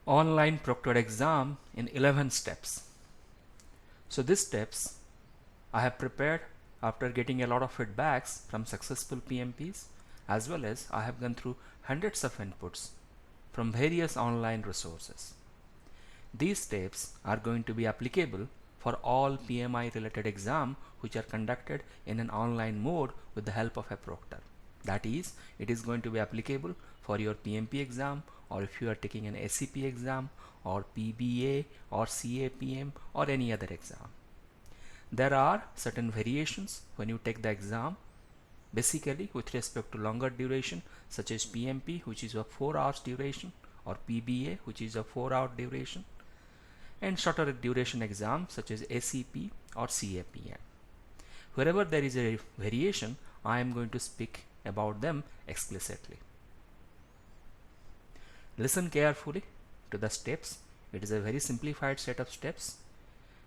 Online proctored exam in 11 steps. So these steps I have prepared after getting a lot of feedbacks from successful PMPs, as well as I have gone through hundreds of inputs from various online resources. These steps are going to be applicable for all PMI related exam which are conducted in an online mode with the help of a proctor. That is, it is going to be applicable for your PMP exam, or if you are taking an SCP exam, or PBA or CAPM, or any other exam. There are certain variations when you take the exam, basically with respect to longer duration such as PMP, which is a 4 hours duration, or PBA, which is a 4-hour duration, and shorter duration exam such as SCP or CAPM. Wherever there is a variation, I am going to speak about them explicitly. Listen carefully to the steps. It is a very simplified set of steps,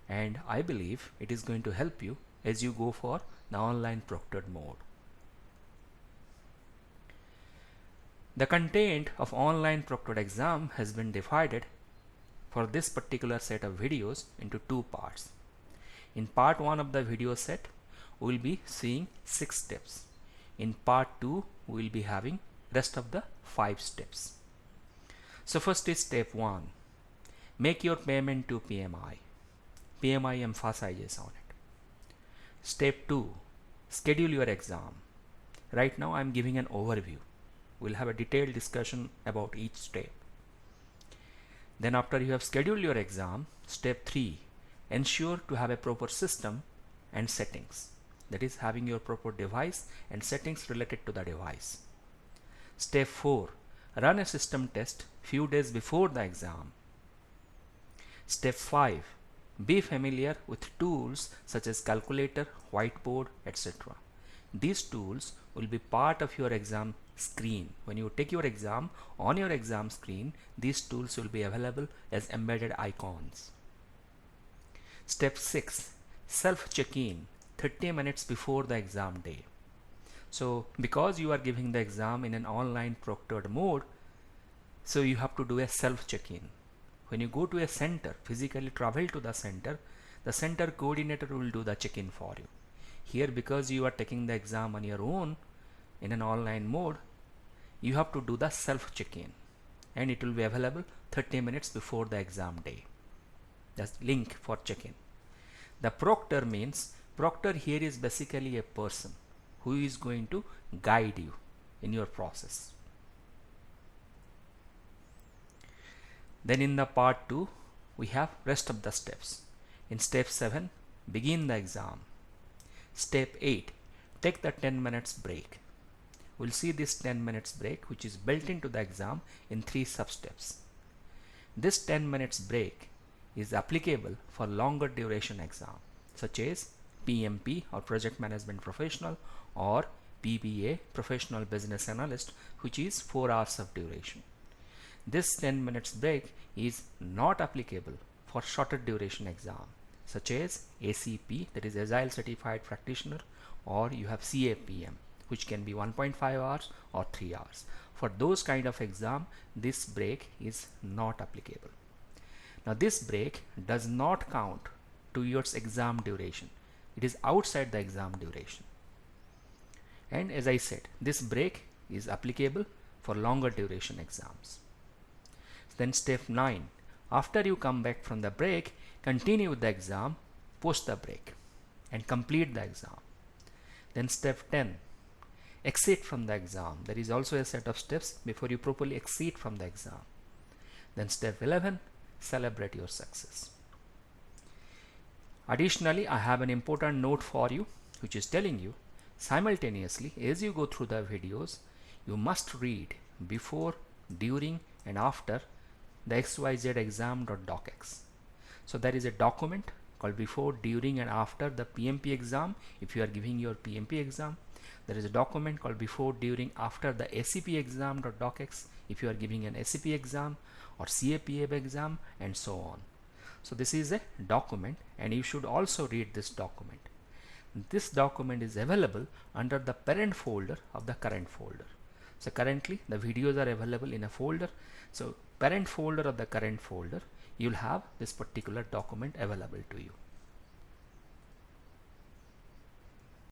and I believe it is going to help you as you go for the online proctored mode. The content of online proctored exam has been divided for this particular set of videos into two parts. In part 1 of the video set, we will be seeing 6 steps. In part 2, we will be having rest of the 5 steps. So first is step 1. Make your payment to PMI. PMI emphasizes on it. Step 2. Schedule your exam. Right now I am giving an overview. We'll have a detailed discussion about each step. Then after you have scheduled your exam, step 3. Ensure to have a proper system and settings. That is, having your proper device and settings related to the device. Step 4. Run a system test few days before the exam. Step 5. Be familiar with tools such as calculator, whiteboard, etc. These tools will be part of your exam screen. When you take your exam, on your exam screen, these tools will be available as embedded icons. Step 6. Self check-in 30 minutes before the exam day. So because you are giving the exam in an online proctored mode, so you have to do a self check-in. When you go to a center, physically travel to the center coordinator will do the check-in for you. Here, because you are taking the exam on your own in an online mode, you have to do the self check-in, and it will be available 30 minutes before the exam day. That's link for check-in. The proctor means, proctor here is basically a person who is going to guide you in your process. Then in the part 2, we have rest of the steps. In step 7, begin the exam. Step 8, take the 10 minutes break. We'll see this 10 minutes break which is built into the exam in 3 sub-steps. This 10 minutes break is applicable for longer duration exam such as PMP or Project Management Professional, or PBA Professional Business Analyst, which is 4 hours of duration. This 10 minutes break is not applicable for shorter duration exam such as ACP, that is Agile Certified Practitioner, or you have CAPM, which can be 1.5 hours or 3 hours. For those kind of exam, this break is not applicable. Now this break does not count towards exam duration. It is outside the exam duration. And as I said, this break is applicable for longer duration exams. Then step 9. After you come back from the break, continue with the exam post the break and complete the exam. Then step 10. Exit from the exam. There is also a set of steps before you properly exit from the exam. Then step 11. Celebrate your success. Additionally, I have an important note for you which is telling you simultaneously as you go through the videos, you must read before, during and after the XYZ exam.docx. So there is a document called before, during and after the PMP exam if you are giving your PMP exam. There is a document called before, during, after the SCP exam.docx if you are giving an SCP exam or CAPM exam, and so on. So this is a document, and you should also read this document. This document is available under the parent folder of the current folder. So currently the videos are available in a folder. So parent folder of the current folder, you'll have this particular document available to you.